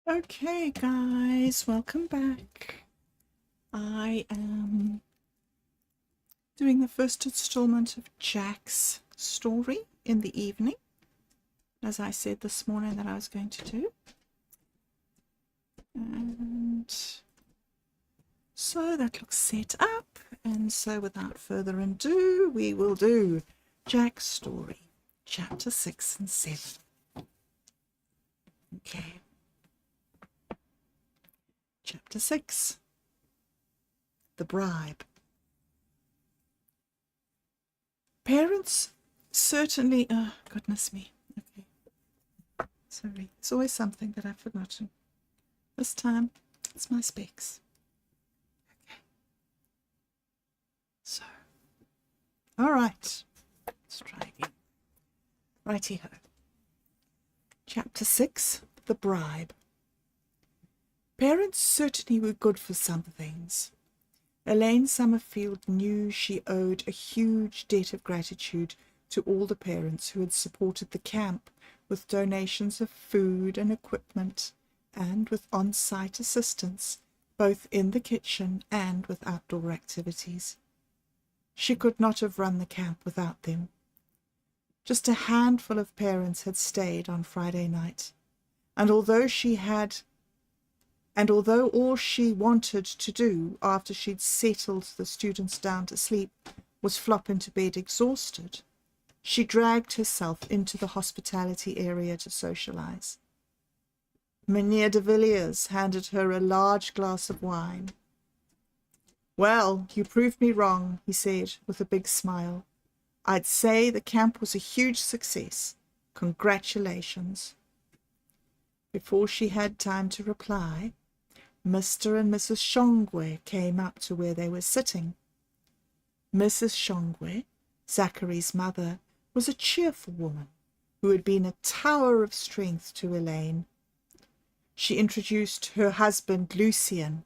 Okay, guys, welcome back. I am doing the first installment of Jack's story in the evening, as I said this morning that I was going to do. And so that looks set up. And so without further ado, we will do Jack's story, chapter 6 and 7. Okay. Chapter 6, The Bribe. Parents certainly... Oh, goodness me. Okay. Sorry. It's always something that I've forgotten. This time, it's my specs. Okay. So. All right. Let's try again. Righty-ho. Chapter 6, The Bribe. Parents certainly were good for some things. Elaine Summerfield knew she owed a huge debt of gratitude to all the parents who had supported the camp with donations of food and equipment and with on-site assistance, both in the kitchen and with outdoor activities. She could not have run the camp without them. Just a handful of parents had stayed on Friday night, and although all she wanted to do after she'd settled the students down to sleep was flop into bed exhausted, she dragged herself into the hospitality area to socialize. Mynheer de Villiers handed her a large glass of wine. "Well, you proved me wrong," he said with a big smile. "I'd say the camp was a huge success. Congratulations." Before she had time to reply, Mr. and Mrs. Shongwe came up to where they were sitting. Mrs. Shongwe, Zachary's mother, was a cheerful woman who had been a tower of strength to Elaine. She introduced her husband Lucien,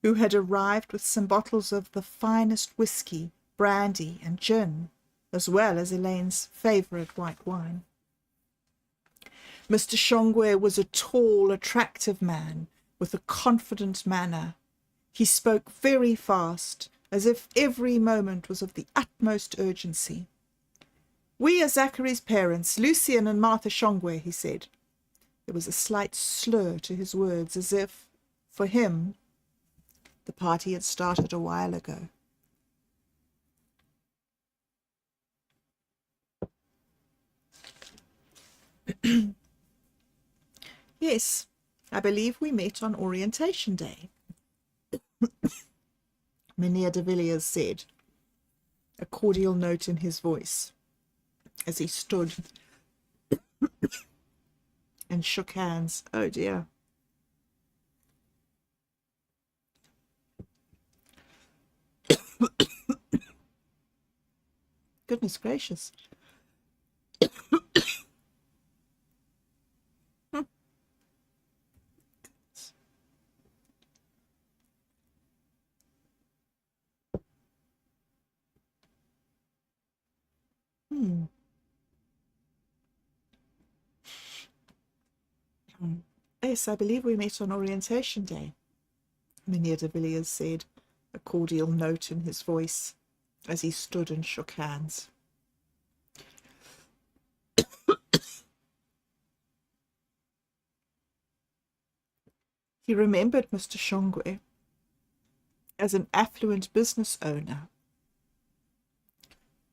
who had arrived with some bottles of the finest whiskey, brandy, and gin, as well as Elaine's favourite white wine. Mr. Shongwe was a tall, attractive man with a confident manner. He spoke very fast, as if every moment was of the utmost urgency. "We are Zachary's parents, Lucien and Martha Shongwe," he said. There was a slight slur to his words, as if, for him, the party had started a while ago. "Yes, I believe we met on orientation day," Mynheer de Villiers said, a cordial note in his voice, as he stood and shook hands. Oh dear. Goodness gracious. "Yes, I believe we met on orientation day," Mynheer de Villiers said, a cordial note in his voice, as he stood and shook hands. He remembered Mr. Shongwe as an affluent business owner.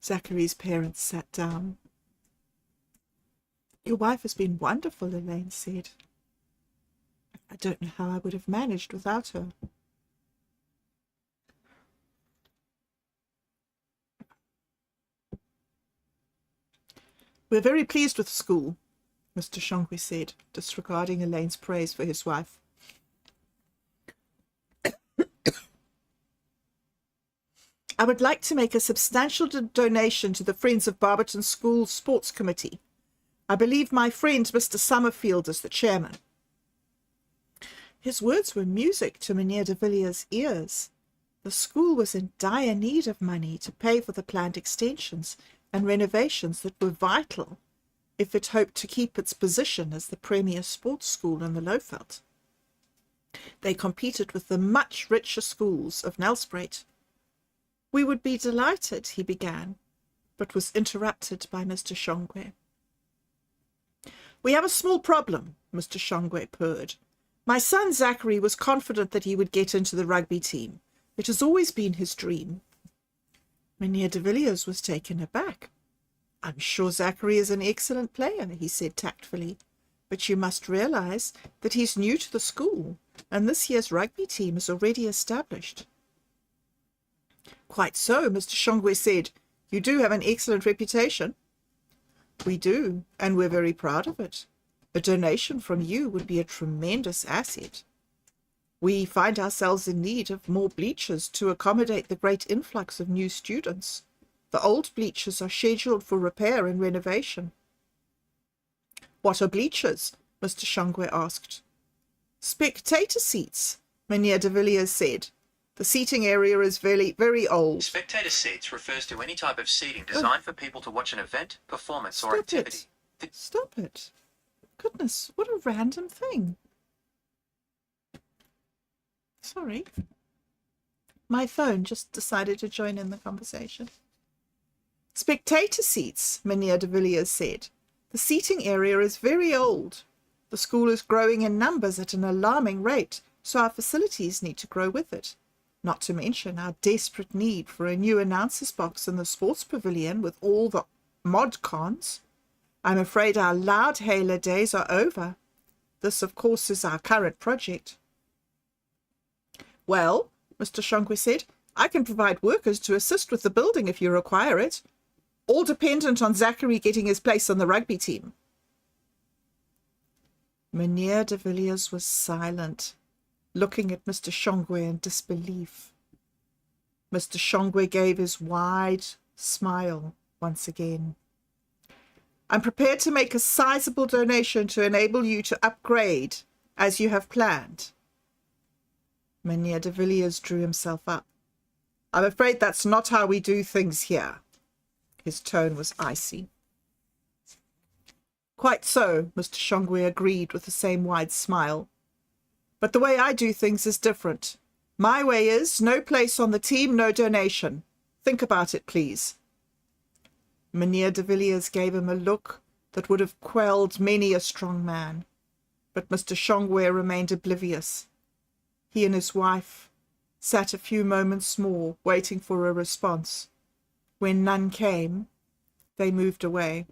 Zachary's parents sat down. "Your wife has been wonderful," Elaine said. "I don't know how I would have managed without her." "We're very pleased with the school," Mr. Shongwe said, disregarding Elaine's praise for his wife. "I would like to make a substantial donation to the Friends of Barberton School Sports Committee. I believe my friend Mr. Summerfield is the chairman." His words were music to Mynheer de Villiers' ears. The school was in dire need of money to pay for the planned extensions and renovations that were vital if it hoped to keep its position as the premier sports school in the Lowveld. They competed with the much richer schools of Nelspruit. "We would be delighted," he began, but was interrupted by Mr. Shongwe. "We have a small problem," Mr. Shongwe purred. "My son Zachary was confident that he would get into the rugby team. It has always been his dream." Mynheer de Villiers was taken aback. "I'm sure Zachary is an excellent player," he said tactfully, "but you must realize that he's new to the school, and this year's rugby team is already established." "Quite so," Mr. Shongwe said. "You do have an excellent reputation." "We do, and we're very proud of it. A donation from you would be a tremendous asset. We find ourselves in need of more bleachers to accommodate the great influx of new students. The old bleachers are scheduled for repair and renovation." "What are bleachers?" Mr. Shongwe asked. "Spectator seats," Mynheer de Villiers said. "The seating area is very old." Spectator seats refers to any type of seating designed for people to watch an event, performance, or activity. Stop it. Goodness, what a random thing. Sorry. My phone just decided to join in the conversation. "Spectator seats," Mynheer de Villiers said. "The seating area is very old. The school is growing in numbers at an alarming rate, so our facilities need to grow with it. Not to mention our desperate need for a new announcer's box in the sports pavilion with all the mod cons. I'm afraid our loud hailer days are over. This, of course, is our current project." "Well," Mr. Shongwe said, "I can provide workers to assist with the building if you require it. All dependent on Zachary getting his place on the rugby team." Mynheer de Villiers was silent, looking at Mr. Shongwe in disbelief. Mr. Shongwe gave his wide smile once again. "I'm prepared to make a sizable donation to enable you to upgrade as you have planned." Mynheer de Villiers drew himself up. "I'm afraid that's not how we do things here." His tone was icy. "Quite so," Mr. Shongwe agreed with the same wide smile. "But the way I do things is different. My way is no place on the team, no donation. Think about it, please." Mynheer de Villiers gave him a look that would have quelled many a strong man, but Mr. Shongwe remained oblivious. He and his wife sat a few moments more, waiting for a response. When none came, they moved away.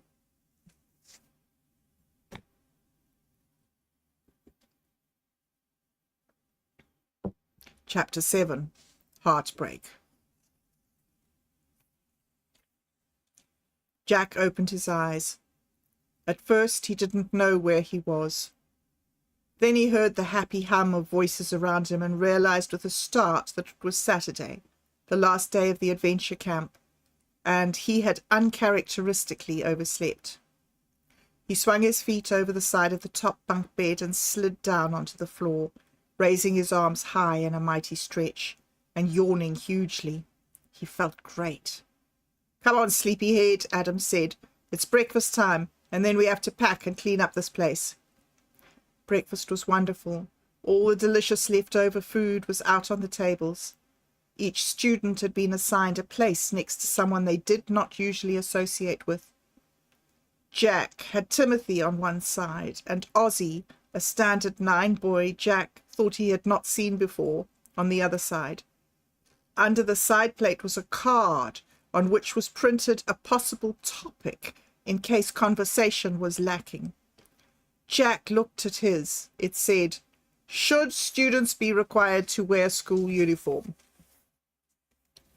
Chapter 7. Heartbreak. Jack opened his eyes. At first he didn't know where he was. Then he heard the happy hum of voices around him and realized with a start that it was Saturday, the last day of the adventure camp, and he had uncharacteristically overslept. He swung his feet over the side of the top bunk bed and slid down onto the floor, raising his arms high in a mighty stretch and yawning hugely. He felt great. "Come on, sleepyhead," Adam said. "It's breakfast time, and then we have to pack and clean up this place." Breakfast was wonderful. All the delicious leftover food was out on the tables. Each student had been assigned a place next to someone they did not usually associate with. Jack had Timothy on one side, and Ozzy, a standard 9 boy Jack thought he had not seen before, on the other side. Under the side plate was a card on which was printed a possible topic in case conversation was lacking. Jack looked at his. It said, "Should students be required to wear school uniform?"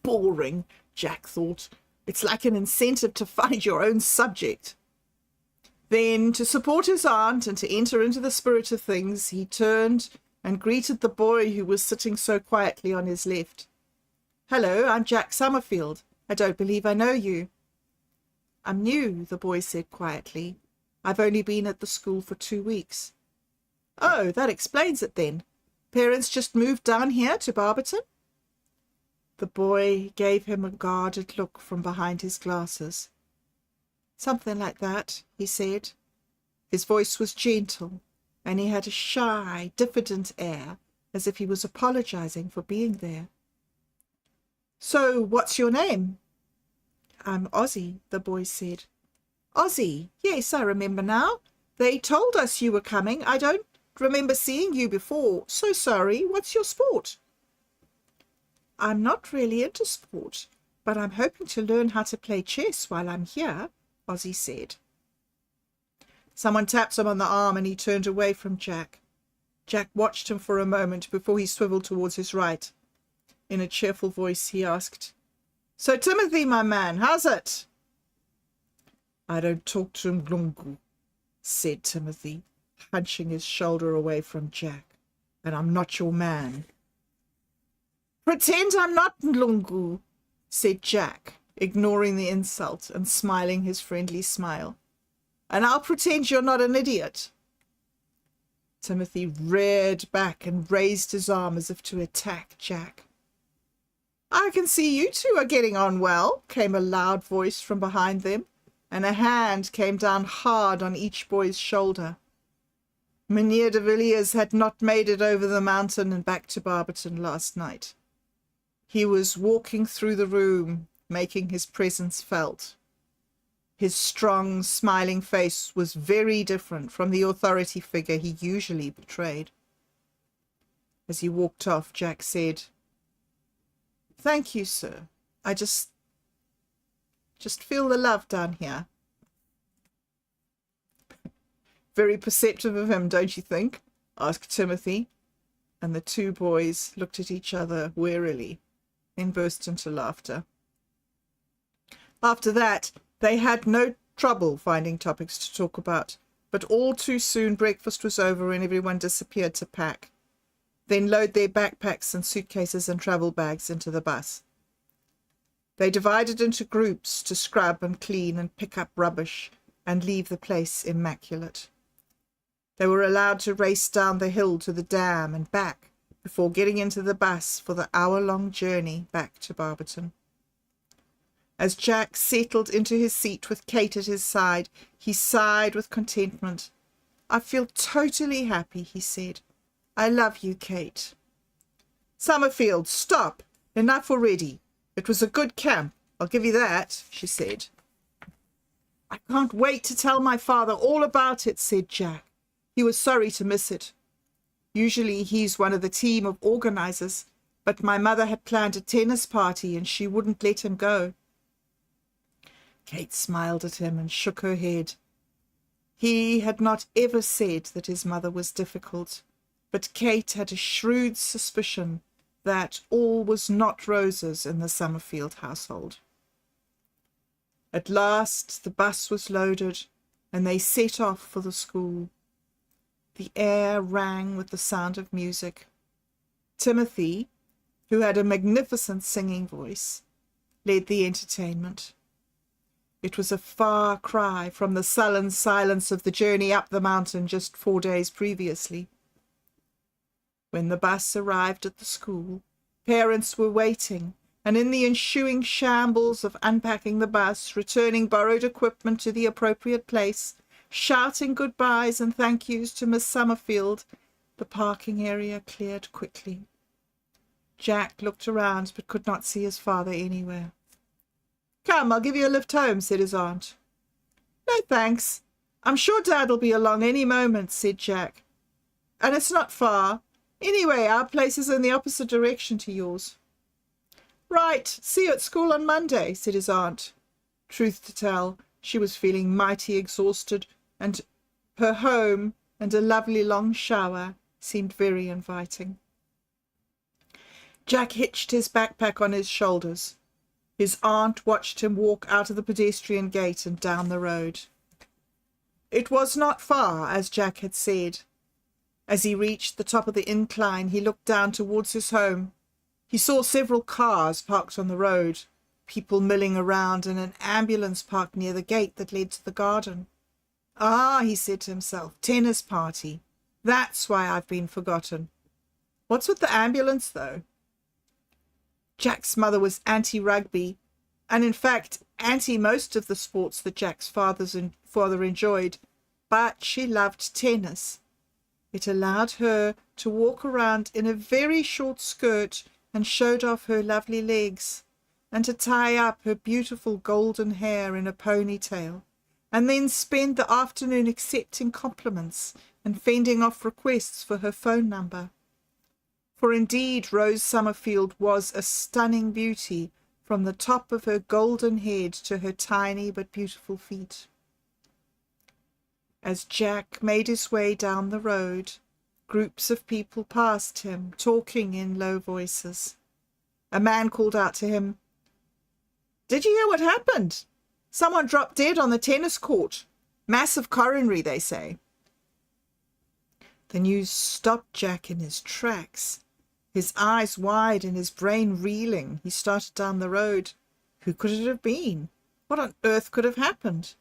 Boring, Jack thought. It's like an incentive to find your own subject. Then, to support his aunt and to enter into the spirit of things, he turned and greeted the boy who was sitting so quietly on his left. "Hello, I'm Jack Summerfield. I don't believe I know you." "I'm new," the boy said quietly. "I've only been at the school for 2 weeks." "Oh, that explains it then. Parents just moved down here to Barberton?" The boy gave him a guarded look from behind his glasses. "Something like that," he said. His voice was gentle, and he had a shy, diffident air as if he was apologizing for being there. "So, what's your name?" "I'm Ozzy," the boy said. "Ozzy, yes, I remember now. They told us you were coming. I don't remember seeing you before. So sorry. What's your sport?" "I'm not really into sport, but I'm hoping to learn how to play chess while I'm here," Ozzy said. Someone tapped him on the arm and he turned away from Jack. Jack watched him for a moment before he swiveled towards his right. In a cheerful voice, he asked, "So, Timothy, my man, how's it?" "I don't talk to Mlungu," said Timothy, hunching his shoulder away from Jack, "and I'm not your man." "Pretend I'm not Mlungu," said Jack, ignoring the insult and smiling his friendly smile. "And I'll pretend you're not an idiot." Timothy reared back and raised his arm as if to attack Jack. "I can see you two are getting on well," came a loud voice from behind them, and a hand came down hard on each boy's shoulder. Mynheer de Villiers had not made it over the mountain and back to Barberton last night. He was walking through the room, making his presence felt. His strong, smiling face was very different from the authority figure he usually betrayed. As he walked off, Jack said, "Thank you, sir. I just feel the love down here." "Very perceptive of him, don't you think?" asked Timothy, and the two boys looked at each other wearily, then burst into laughter. After that, they had no trouble finding topics to talk about, but all too soon breakfast was over and everyone disappeared to pack, then load their backpacks and suitcases and travel bags into the bus. They divided into groups to scrub and clean and pick up rubbish and leave the place immaculate. They were allowed to race down the hill to the dam and back before getting into the bus for the hour-long journey back to Barberton. As Jack settled into his seat with Kate at his side, he sighed with contentment. "I feel totally happy," he said. "I love you, Kate." "Summerfield, stop! Enough already. It was a good camp, I'll give you that," she said. "I can't wait to tell my father all about it," said Jack. He was sorry to miss it. Usually he's one of the team of organizers, but my mother had planned a tennis party and she wouldn't let him go. Kate smiled at him and shook her head. He had not ever said that his mother was difficult, but Kate had a shrewd suspicion that all was not roses in the Summerfield household. At last the bus was loaded, and they set off for the school. The air rang with the sound of music. Timothy, who had a magnificent singing voice, led the entertainment. It was a far cry from the sullen silence of the journey up the mountain just 4 days previously. When the bus arrived at the school, parents were waiting, and in the ensuing shambles of unpacking the bus, returning borrowed equipment to the appropriate place, shouting goodbyes and thank yous to Miss Summerfield, the parking area cleared quickly. Jack looked around but could not see his father anywhere. "Come, I'll give you a lift home," said his aunt. "No, thanks. I'm sure Dad'll be along any moment," said Jack. "And it's not far. Anyway, our place is in the opposite direction to yours." "Right, see you at school on Monday," said his aunt. Truth to tell, she was feeling mighty exhausted, and her home and a lovely long shower seemed very inviting. Jack hitched his backpack on his shoulders. His aunt watched him walk out of the pedestrian gate and down the road. It was not far, as Jack had said. As he reached the top of the incline, he looked down towards his home. He saw several cars parked on the road, people milling around, and an ambulance parked near the gate that led to the garden. "Ah," he said to himself, "tennis party. That's why I've been forgotten. What's with the ambulance, though?" Jack's mother was anti-rugby, and in fact anti most of the sports that Jack's father enjoyed, but she loved tennis. It allowed her to walk around in a very short skirt and showed off her lovely legs, and to tie up her beautiful golden hair in a ponytail, and then spend the afternoon accepting compliments and fending off requests for her phone number. For indeed Rose Summerfield was a stunning beauty from the top of her golden head to her tiny but beautiful feet. As Jack made his way down the road, groups of people passed him, talking in low voices. A man called out to him, "Did you hear what happened? Someone dropped dead on the tennis court. Massive coronary, they say." The news stopped Jack in his tracks. His eyes wide and his brain reeling, he started down the road. Who could it have been? What on earth could have happened?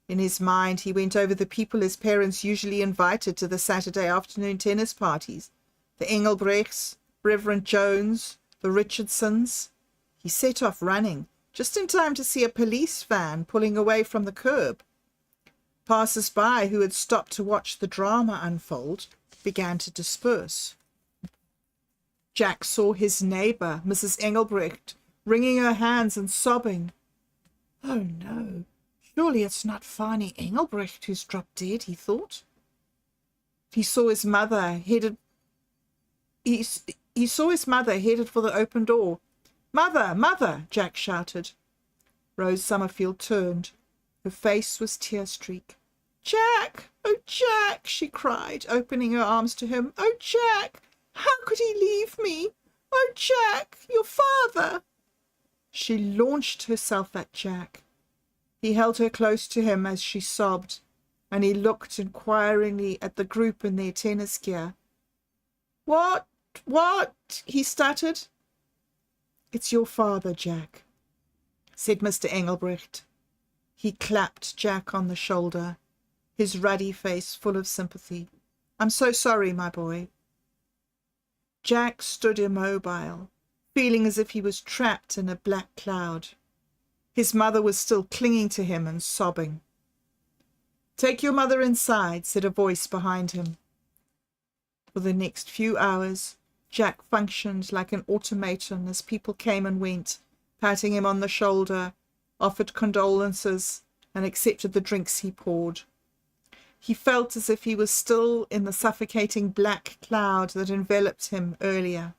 In his mind, he went over the people his parents usually invited to the Saturday afternoon tennis parties. The Engelbrechts, Reverend Jones, the Richardsons. He set off running, just in time to see a police van pulling away from the curb. Passers-by who had stopped to watch the drama unfold began to disperse. Jack saw his neighbour, Mrs. Engelbrecht, wringing her hands and sobbing. "Oh no, surely it's not Fanny Engelbrecht who's dropped dead," he thought. He saw his mother headed for the open door. "Mother, mother!" Jack shouted. Rose Summerfield turned. Her face was tear-streaked. "Jack! Oh, Jack!" she cried, opening her arms to him. "Oh, Jack! How could he leave me? Oh, Jack, your father!" She launched herself at Jack. He held her close to him as she sobbed, and he looked inquiringly at the group in their tennis gear. What? He stuttered. "It's your father, Jack," said Mr. Engelbrecht. He clapped Jack on the shoulder, his ruddy face full of sympathy. "I'm so sorry, my boy." Jack stood immobile, feeling as if he was trapped in a black cloud. His mother was still clinging to him and sobbing. "Take your mother inside," said a voice behind him. For the next few hours, Jack functioned like an automaton as people came and went, patting him on the shoulder, offered condolences, and accepted the drinks he poured. He felt as if he was still in the suffocating black cloud that enveloped him earlier.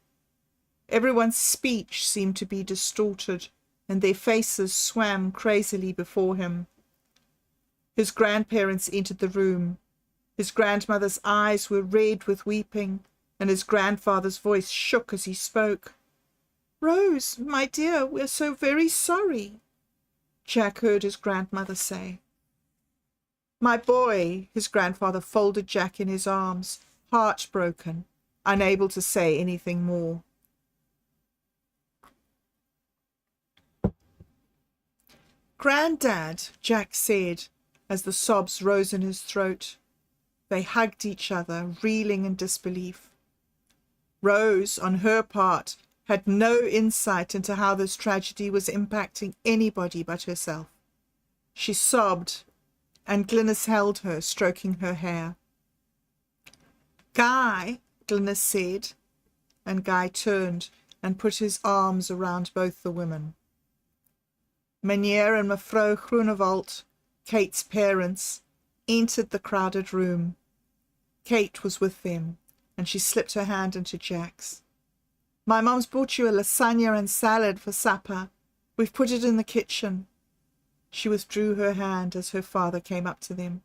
Everyone's speech seemed to be distorted, and their faces swam crazily before him. His grandparents entered the room. His grandmother's eyes were red with weeping, and his grandfather's voice shook as he spoke. "Rose, my dear, we're so very sorry," Jack heard his grandmother say. "My boy," his grandfather folded Jack in his arms, heartbroken, unable to say anything more. "Granddad," Jack said, as the sobs rose in his throat. They hugged each other, reeling in disbelief. Rose, on her part, had no insight into how this tragedy was impacting anybody but herself. She sobbed, and Glynis held her, stroking her hair. "Guy," Glynis said, and Guy turned and put his arms around both the women. Meneer and Mevrouw Groenewald, Kate's parents, entered the crowded room. Kate was with them, and she slipped her hand into Jack's. "My mom's brought you a lasagna and salad for supper. We've put it in the kitchen." She withdrew her hand as her father came up to them.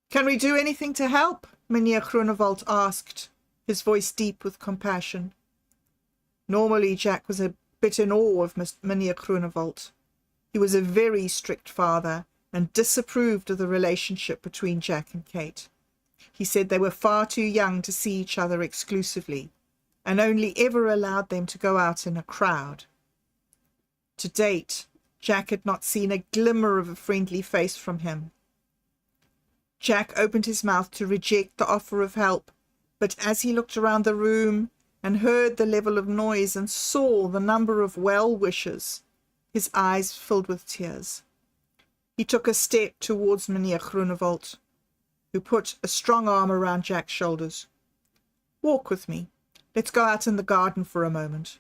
"Can we do anything to help?" Meneer Groenewald asked, his voice deep with compassion. Normally Jack was a bit in awe of Meneer Groenewald. He was a very strict father and disapproved of the relationship between Jack and Kate. He said they were far too young to see each other exclusively, and only ever allowed them to go out in a crowd. To date, Jack had not seen a glimmer of a friendly face from him. Jack opened his mouth to reject the offer of help, but as he looked around the room and heard the level of noise and saw the number of well-wishers, his eyes filled with tears. He took a step towards Meneer Groenewald. who put a strong arm around Jack's shoulders. "Walk with me. Let's go out in the garden for a moment."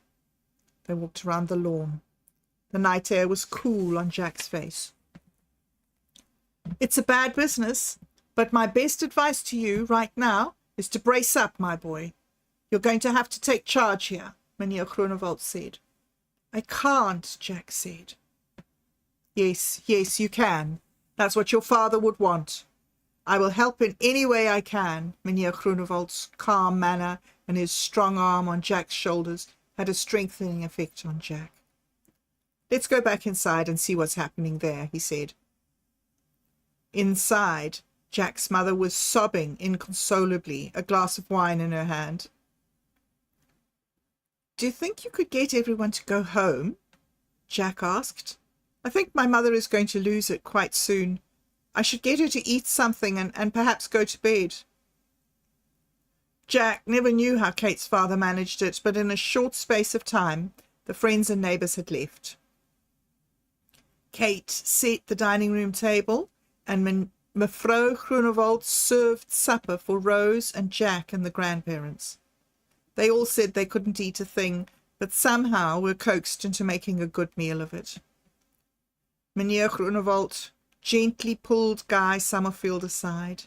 They walked around the lawn. The night air was cool on Jack's face. "It's a bad business, but my best advice to you right now is to brace up, my boy. You're going to have to take charge here," Meneer Groenewald said. "I can't," Jack said. Yes, you can. That's what your father would want. I will help in any way I can." Meneer Groenewald's calm manner and his strong arm on Jack's shoulders had a strengthening effect on Jack. "Let's go back inside and see what's happening there," he said. Inside, Jack's mother was sobbing inconsolably, a glass of wine in her hand. "Do you think you could get everyone to go home?" Jack asked. "I think my mother is going to lose it quite soon. I should get her to eat something and perhaps go to bed." Jack never knew how Kate's father managed it, but in a short space of time, the friends and neighbours had left. Kate set the dining room table, and Mevrouw Groenewald served supper for Rose and Jack and the grandparents. They all said they couldn't eat a thing, but somehow were coaxed into making a good meal of it. Meneer Groenewald gently pulled Guy Summerfield aside.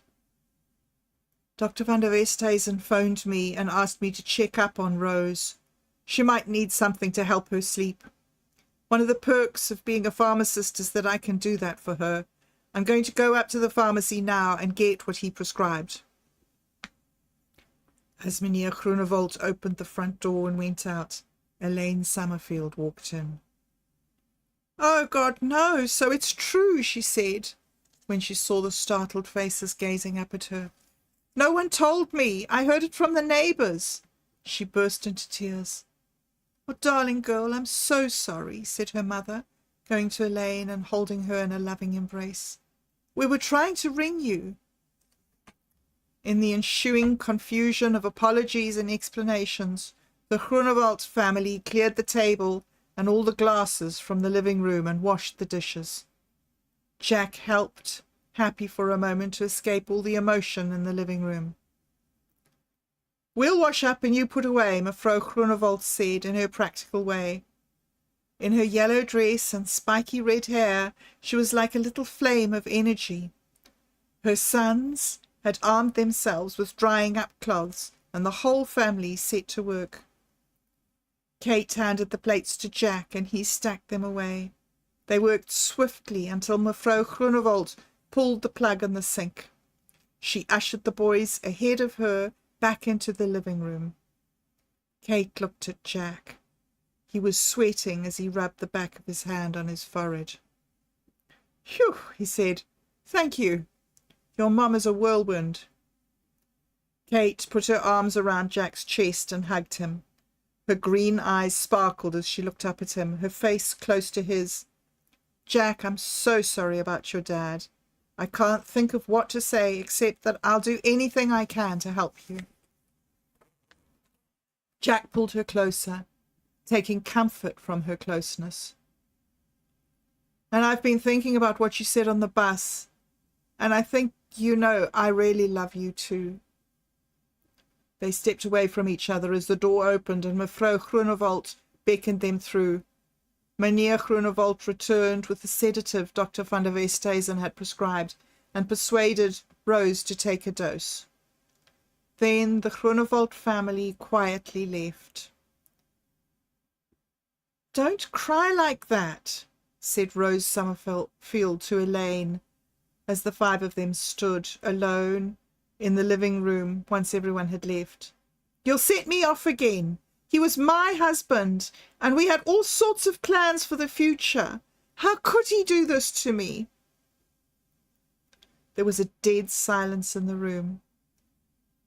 "Dr. van der Westhuizen phoned me and asked me to check up on Rose. She might need something to help her sleep. One of the perks of being a pharmacist is that I can do that for her. I'm going to go up to the pharmacy now and get what he prescribed." As Meneer Groenewald opened the front door and went out, Elaine Summerfield walked in. "Oh, God, no, so it's true," she said, when she saw the startled faces gazing up at her. "No one told me. I heard it from the neighbours." She burst into tears. "Oh, darling girl, I'm so sorry," said her mother, going to Elaine and holding her in a loving embrace. "We were trying to ring you." In the ensuing confusion of apologies and explanations, the Groenewald family cleared the table and all the glasses from the living room and washed the dishes. Jack helped, happy for a moment to escape all the emotion in the living room. "We'll wash up and you put away," Mevrouw Groenewald said in her practical way. In her yellow dress and spiky red hair, she was like a little flame of energy. Her sons had armed themselves with drying up cloths, and the whole family set to work. Kate handed the plates to Jack, and he stacked them away. They worked swiftly until Mevrouw Groenewald pulled the plug in the sink. She ushered the boys ahead of her back into the living room. Kate looked at Jack. He was sweating as he rubbed the back of his hand on his forehead. "Phew," he said. "Thank you. Your mum is a whirlwind." Kate put her arms around Jack's chest and hugged him. Her green eyes sparkled as she looked up at him, her face close to his. "Jack, I'm so sorry about your dad. I can't think of what to say except that I'll do anything I can to help you." Jack pulled her closer, taking comfort from her closeness. "And I've been thinking about what you said on the bus, and I think you know I really love you too." They stepped away from each other as the door opened and Mevrouw Groenewald beckoned them through. Meneer Groenewald returned with the sedative Dr. van der Westhuizen had prescribed and persuaded Rose to take a dose. Then the Groenewald family quietly left. "Don't cry like that," said Rose Summerfield to Elaine, as the five of them stood alone in the living room once everyone had left. "You'll set me off again. He was my husband, and we had all sorts of plans for the future. How could he do this to me?" There was a dead silence in the room.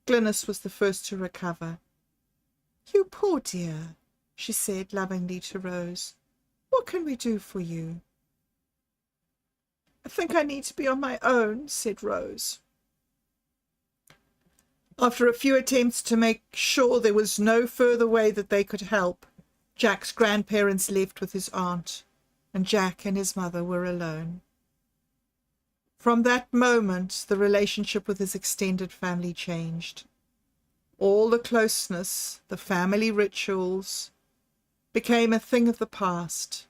Glynis was the first to recover. "You poor dear," she said lovingly to Rose. "What can we do for you?" "I think I need to be on my own," said Rose. After a few attempts to make sure there was no further way that they could help, Jack's grandparents left with his aunt, and Jack and his mother were alone. From that moment, the relationship with his extended family changed. All the closeness, the family rituals, became a thing of the past.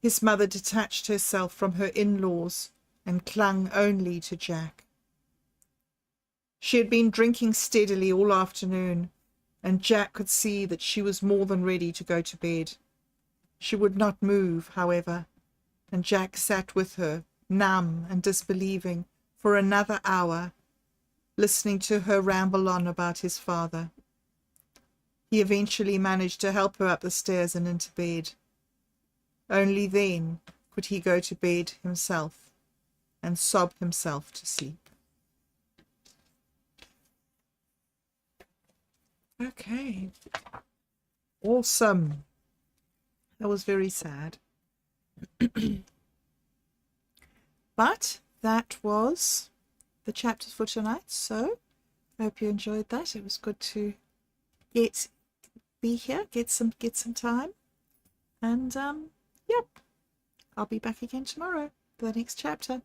His mother detached herself from her in-laws and clung only to Jack. She had been drinking steadily all afternoon, and Jack could see that she was more than ready to go to bed. She would not move, however, and Jack sat with her, numb and disbelieving, for another hour, listening to her ramble on about his father. He eventually managed to help her up the stairs and into bed. Only then could he go to bed himself and sob himself to sleep. Okay. Awesome. That was very sad. But that was the chapters for tonight. So I hope you enjoyed that. It was good to be here, get some time. And yep. I'll be back again tomorrow for the next chapter.